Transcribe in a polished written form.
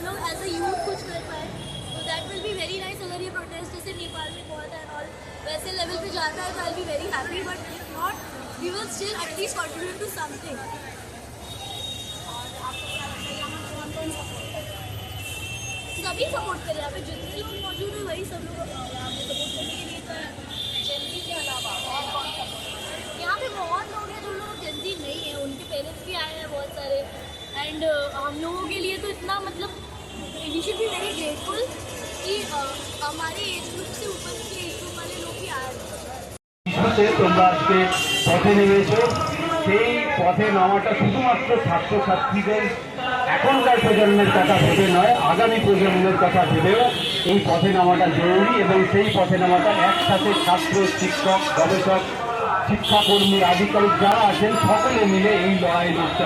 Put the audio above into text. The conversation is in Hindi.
हम लोग एज अ यूथ कुछ कर पाए तो that will be very nice. अगर ये प्रोटेस्ट जैसे नेपाल में हुआ था और वैसे लेवल पे जाता है तो I be very happy, but if not we will still at least contribute to something. सभी सपोर्ट करें, यहाँ पे जितने लोग मौजूद हैं वही सब लोग यहाँ पे सपोर्ट करने के लिए तो है। जेनजी के अलावा और कौन सपोर्ट? यहाँ पे बहुत लोग हैं जो लोग जेनजी नहीं है, उनके पेरेंट्स भी आए हैं बहुत सारे। एंड हम लोगों के लिए तो इतना मतलब we should be very grateful कि हमारे एज ग्रुप से ऊपर के एज ग्रुप वाले लोग भी आ रहे हैं। তোমরা আজকে পথে নেমেছো, সেই পথে নামাটা শুধুমাত্র ছাত্রছাত্রীদের এখনকার প্রজন্মের কথা ভেবে নয়, আগামী প্রজন্মের কথা ভেবেও এই পথে নামাটা জরুরি। এবং সেই পথে নামাটা একসাথে ছাত্র, শিক্ষক, গবেষক, শিক্ষাকর্মী, আধিকারিক যারা আছেন সকলে মিলে এই লড়াই লড়তে